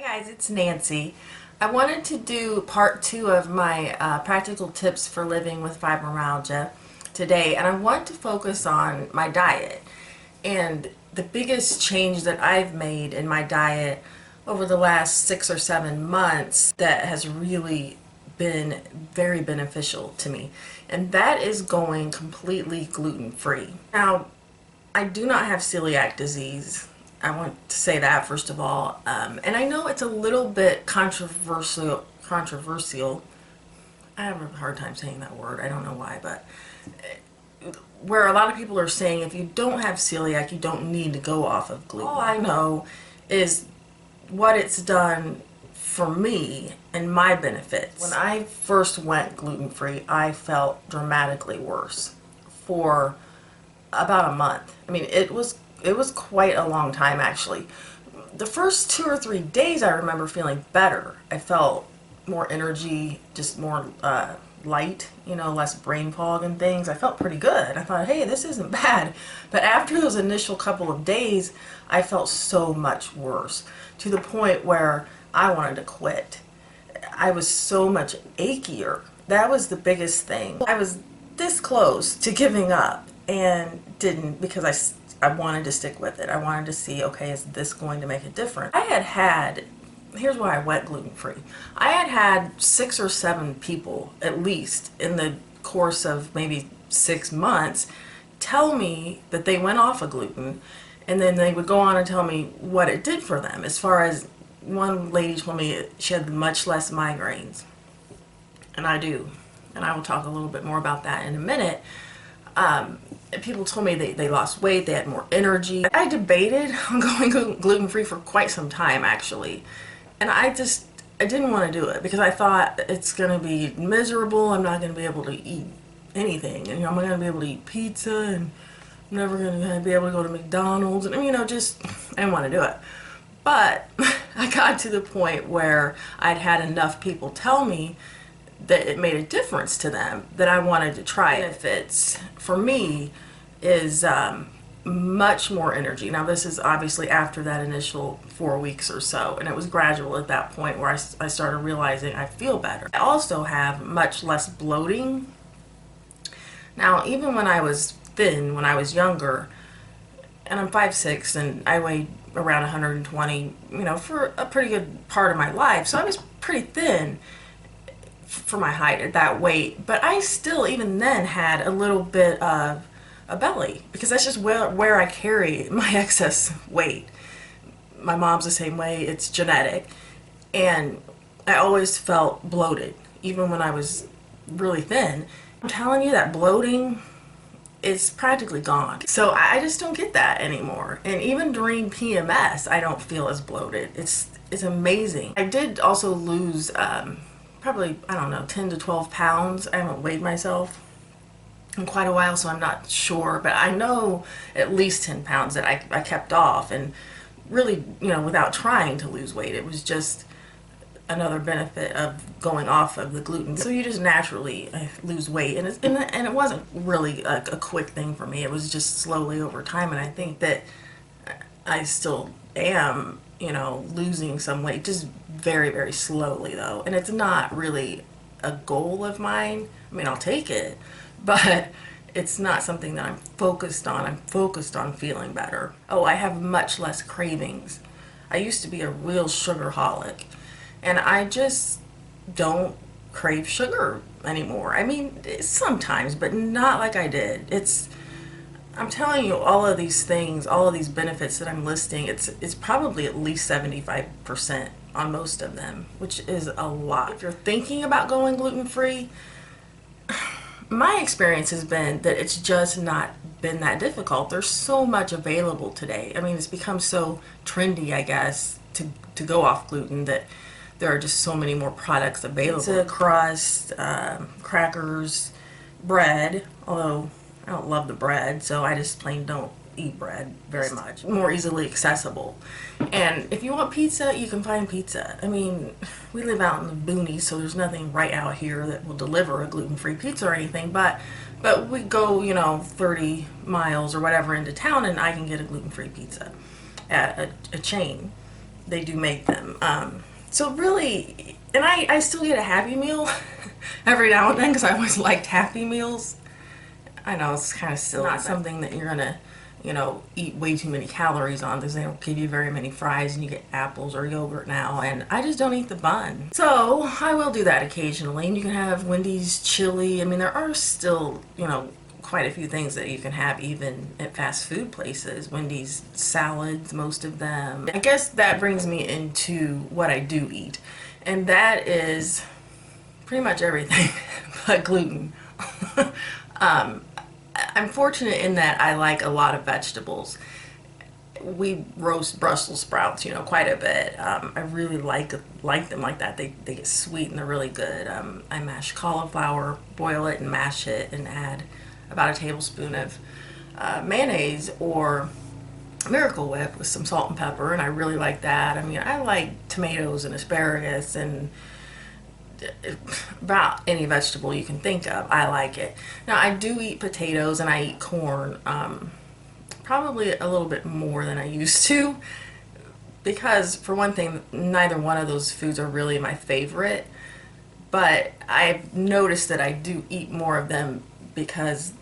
Hi guys, it's Nancy. I wanted to do part 2 of my practical tips for living with fibromyalgia today, and I want to focus on my diet. And the biggest change that I've made in my diet over the last 6 or 7 months that has really been very beneficial to me, and that is going completely gluten-free. Now, I do not have celiac disease. I want to say that first of all, and I know it's a little bit controversial. I have a hard time saying that word. I don't know why, but where a lot of people are saying if you don't have celiac, you don't need to go off of gluten. All I know is what it's done for me and my benefits. When I first went gluten-free, I felt dramatically worse for about a month. I mean, it was quite a long time actually. The first 2 or 3 days I remember feeling better. I felt more energy, just more light, less brain fog and things. I felt pretty good. I thought, hey, this isn't bad. But after those initial couple of days, I felt so much worse, to the point where I wanted to quit. I was so much achier. That was the biggest thing. I was this close to giving up and didn't, because I wanted to stick with it. I wanted to see, okay, is this going to make a difference? Here's why I went gluten-free. I had 6 or 7 people, at least, in the course of maybe 6 months, tell me that they went off of gluten, and then they would go on and tell me what it did for them. As far as one lady told me she had much less migraines, and I do. And I will talk a little bit more about that in a minute. People told me they lost weight, they had more energy. I debated on going gluten-free for quite some time actually, and I didn't want to do it because I thought it's going to be miserable. I'm not going to be able to eat anything, and I'm not going to be able to eat pizza, and I'm never going to be able to go to McDonald's, and I didn't want to do it. But I got to the point where I'd had enough people tell me that it made a difference to them that I wanted to try it. Benefits for me is much more energy. Now this is obviously after that initial 4 weeks or so, and it was gradual at that point where I started realizing I feel better. I also have much less bloating. Now even when I was thin, when I was younger, and I'm 5'6", and I weighed around 120, for a pretty good part of my life, so I was pretty thin for my height at that weight, but I still even then had a little bit of a belly, because that's just where I carry my excess weight. My mom's the same way, it's genetic, and I always felt bloated even when I was really thin. I'm telling you, that bloating is practically gone. So I just don't get that anymore, and even during PMS I don't feel as bloated. It's amazing. I did also lose probably, I don't know, 10 to 12 pounds. I haven't weighed myself in quite a while, so I'm not sure, but I know at least 10 pounds that I kept off, and really, without trying to lose weight. It was just another benefit of going off of the gluten. So you just naturally lose weight, and it wasn't really a quick thing for me. It was just slowly over time, and I think that I still am, losing some weight, just very, very slowly though. And it's not really a goal of mine. I mean, I'll take it, but it's not something that I'm focused on. I'm focused on feeling better. Oh, I have much less cravings. I used to be a real sugarholic, and I just don't crave sugar anymore. I mean, sometimes, but not like I did. I'm telling you, all of these things, all of these benefits that I'm listing, it's probably at least 75% on most of them, which is a lot. If you're thinking about going gluten-free, my experience has been that it's just not been that difficult. There's so much available today. I mean, it's become so trendy, I guess, to go off gluten, that there are just so many more products available. Pizza crust, crackers, bread, although I don't love the bread, so I just plain don't eat bread very much. More easily accessible. And if you want pizza, you can find pizza. I mean, we live out in the boonies, so there's nothing right out here that will deliver a gluten-free pizza or anything, but we go, 30 miles or whatever into town, and I can get a gluten-free pizza at a chain. they do make them. So really, and I still get a Happy Meal every now and then because I always liked Happy Meals. I know it's kind of silly. Not something that you're gonna, you know, eat way too many calories on because they don't give you very many fries and you get apples or yogurt now, and I just don't eat the bun. So I will do that occasionally, and you can have Wendy's chili. I mean, there are still, you know, quite a few things that you can have even at fast food places. Wendy's salads, most of them. I guess that brings me into what I do eat, and that is pretty much everything but gluten. I'm fortunate in that I like a lot of vegetables. We roast Brussels sprouts, you know, quite a bit. I really like them like that. They get sweet and they're really good. I mash cauliflower, boil it and mash it, and add about a tablespoon of mayonnaise or Miracle Whip with some salt and pepper, and I really like that. I mean, I like tomatoes and asparagus and about any vegetable you can think of. I like it. Now, I do eat potatoes and I eat corn, probably a little bit more than I used to, because for one thing, neither one of those foods are really my favorite, but I've noticed that I do eat more of them because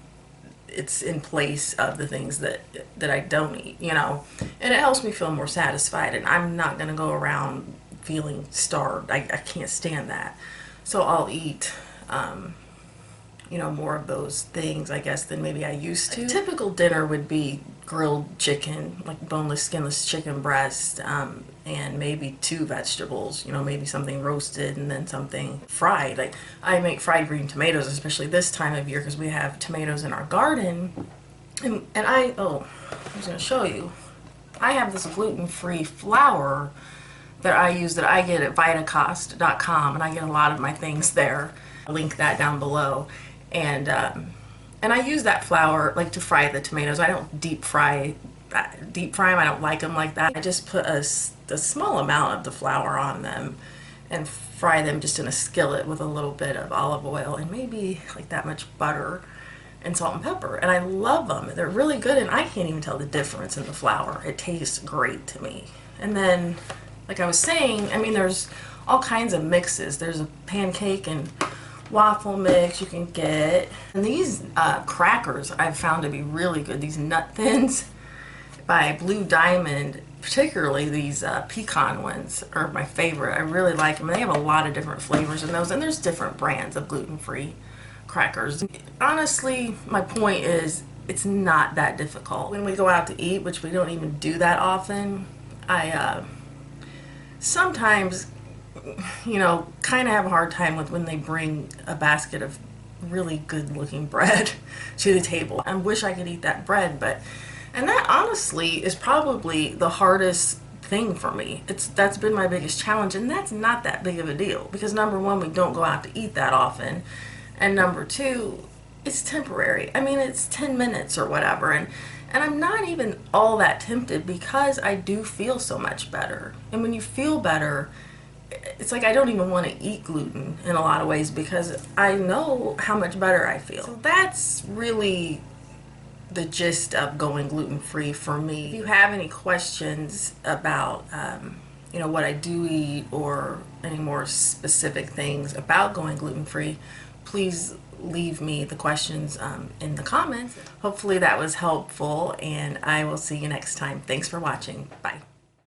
it's in place of the things that I don't eat, you know, and it helps me feel more satisfied, and I'm not going to go around feeling starved. I can't stand that. So I'll eat, you know, more of those things, I guess, than maybe I used to. A typical dinner would be grilled chicken, like boneless, skinless chicken breast, and maybe 2 vegetables, you know, maybe something roasted and then something fried. Like, I make fried green tomatoes, especially this time of year, because we have tomatoes in our garden. And I was going to show you. I have this gluten-free flour that I use that I get at vitacost.com, and I get a lot of my things there. I'll link that down below. And I use that flour like to fry the tomatoes. I don't deep fry them. I don't like them like that. I just put a small amount of the flour on them and fry them just in a skillet with a little bit of olive oil and maybe like that much butter and salt and pepper. And I love them. They're really good, and I can't even tell the difference in the flour. It tastes great to me. And then, like I was saying, I mean, there's all kinds of mixes. There's a pancake and waffle mix you can get. And these crackers I've found to be really good. These Nut Thins by Blue Diamond, particularly these pecan ones are my favorite. I really like them. They have a lot of different flavors in those, and there's different brands of gluten-free crackers. Honestly, my point is it's not that difficult. When we go out to eat, which we don't even do that often, I sometimes, you know, kind of have a hard time with when they bring a basket of really good looking bread to the table. I wish I could eat that bread, and that honestly is probably the hardest thing for me. That's been my biggest challenge, and that's not that big of a deal because number one, we don't go out to eat that often, and number two, it's temporary. I mean, it's 10 minutes or whatever, and I'm not even all that tempted because I do feel so much better. And when you feel better, it's like I don't even want to eat gluten in a lot of ways because I know how much better I feel. So that's really the gist of going gluten-free for me. If you have any questions about you know, what I do eat or any more specific things about going gluten-free, please leave me the questions in the comments. Hopefully that was helpful, and I will see you next time. Thanks for watching. Bye.